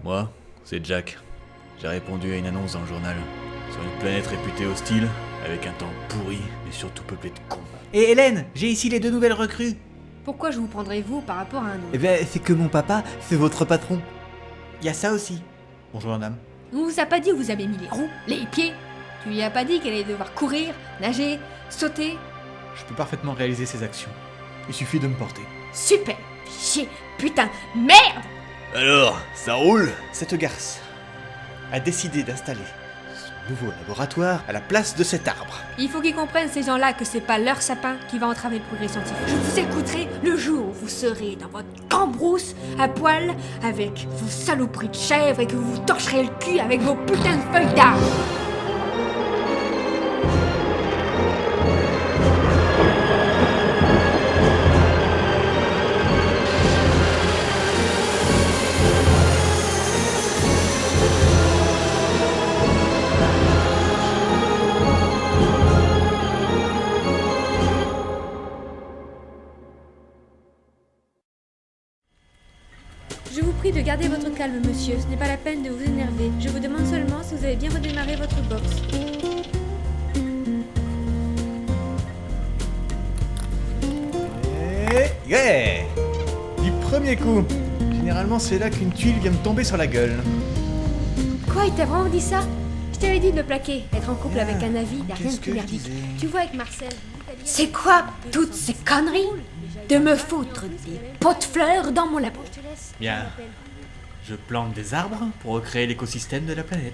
Moi, c'est Jack. J'ai répondu à une annonce dans le journal. Sur une planète réputée hostile, avec un temps pourri, mais surtout peuplé de cons. Et Hélène, j'ai ici les 2 nouvelles recrues. Pourquoi je vous prendrais vous par rapport à un autre? Eh ben, c'est que mon papa, c'est votre patron. Y a ça aussi. Bonjour madame. On vous a pas dit où vous avez mis les roues, les pieds? Tu lui as pas dit qu'elle allait devoir courir, nager, sauter? Je peux parfaitement réaliser ces actions. Il suffit de me porter. Super! Chier! Putain! Merde! Alors, ça roule? Cette garce a décidé d'installer son nouveau laboratoire à la place de cet arbre. Il faut qu'ils comprennent ces gens-là que c'est pas leur sapin qui va entraver le progrès scientifique. Je vous écouterai le jour où vous serez dans votre cambrousse, à poil, avec vos saloperies de chèvre et que vous vous torcherez le cul avec vos putains de feuilles d'arbre. Je vous prie de garder votre calme, monsieur. Ce n'est pas la peine de vous énerver. Je vous demande seulement si vous avez bien redémarré votre box. Yeah! Du premier coup. Généralement, c'est là qu'une tuile vient me tomber sur la gueule. Quoi, il t'a vraiment dit ça? Je t'avais dit de le plaquer. Être en couple avec un navire, y'a rien de qu'est-ce plus que je merdique. disais Tu vois avec Marcel. C'est quoi toutes ces conneries? De me foutre des pots de fleurs dans mon labo. Bien. Je plante des arbres pour recréer l'écosystème de la planète.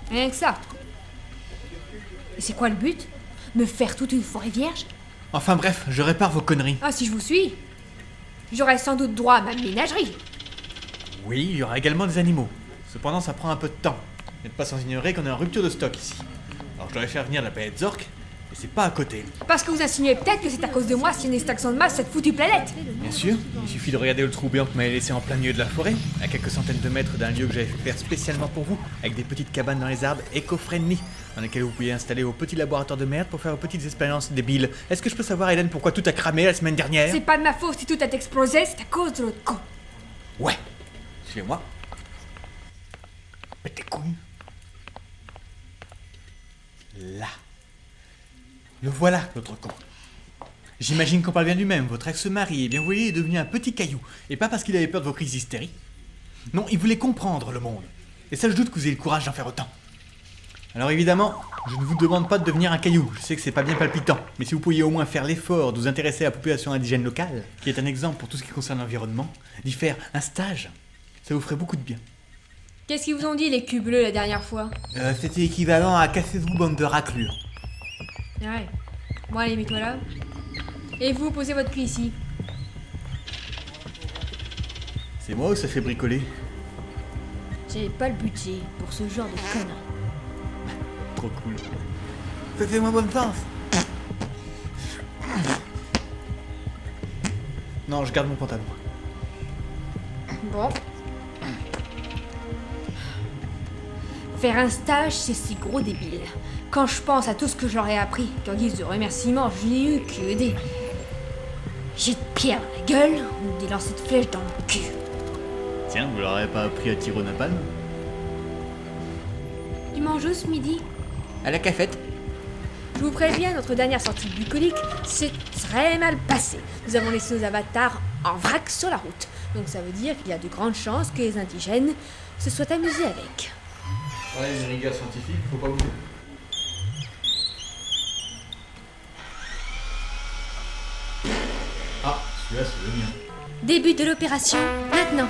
Rien que ça. Et c'est quoi le but? Me faire toute une forêt vierge? Enfin bref, je répare vos conneries. Ah, si je vous suis, j'aurais sans doute droit à ma ménagerie. Oui, il y aura également des animaux. Cependant, ça prend un peu de temps. Vous n'êtes pas sans ignorer qu'on est en rupture de stock ici. Alors je devrais faire venir la planète Zork, et c'est pas à côté. Parce que vous insinuez peut-être que c'est à cause de moi s'il y a une extinction de masse cette foutue planète. Bien sûr, il suffit de regarder le trou béant que vous m'avez laissé en plein milieu de la forêt, à quelques centaines de mètres d'un lieu que j'avais fait faire spécialement pour vous, avec des petites cabanes dans les arbres éco-friendly, dans lesquelles vous pouviez installer vos petits laboratoires de merde pour faire vos petites expériences débiles. Est-ce que je peux savoir, Hélène, pourquoi tout a cramé la semaine dernière? C'est pas de ma faute si tout a explosé, c'est à cause de l'autre con. Ouais, suivez-moi. Pète tes couilles. Là. Le voilà, l'autre con. J'imagine qu'on parle bien du même. Votre ex-mari, eh bien, vous voyez, est devenu un petit caillou. Et pas parce qu'il avait peur de vos crises d'hystérie. Non, il voulait comprendre le monde. Et ça, je doute que vous ayez le courage d'en faire autant. Alors évidemment, je ne vous demande pas de devenir un caillou. Je sais que c'est pas bien palpitant. Mais si vous pouviez au moins faire l'effort de vous intéresser à la population indigène locale, qui est un exemple pour tout ce qui concerne l'environnement, d'y faire un stage, ça vous ferait beaucoup de bien. Qu'est-ce qu'ils vous ont dit les cubes bleus la dernière fois? C'était équivalent à cassez-vous, bande de raclures. Ouais. Bon allez, mets-toi là. Et vous, posez votre cul ici. C'est moi ou ça fait bricoler? J'ai pas le budget pour ce genre de conneries. Trop cool. Ça fait moins bonne sens. Non, je garde mon pantalon. Bon. Faire un stage, c'est si gros débile. Quand je pense à tout ce que j'aurais appris, qu'en guise de remerciement, je n'ai eu que des... J'ai de pierre dans la gueule ou des lancers de flèches dans le cul. Tiens, vous l'aurez pas appris à tirer au napalm? Tu manges où ce midi? À la cafette. Je vous préviens, notre dernière sortie bucolique s'est très mal passée. Nous avons laissé nos avatars en vrac sur la route. Donc ça veut dire qu'il y a de grandes chances que les indigènes se soient amusés avec. Ouais, une rigueur scientifique, faut pas oublier. Ah, celui-là, c'est le mien. Début de l'opération, maintenant.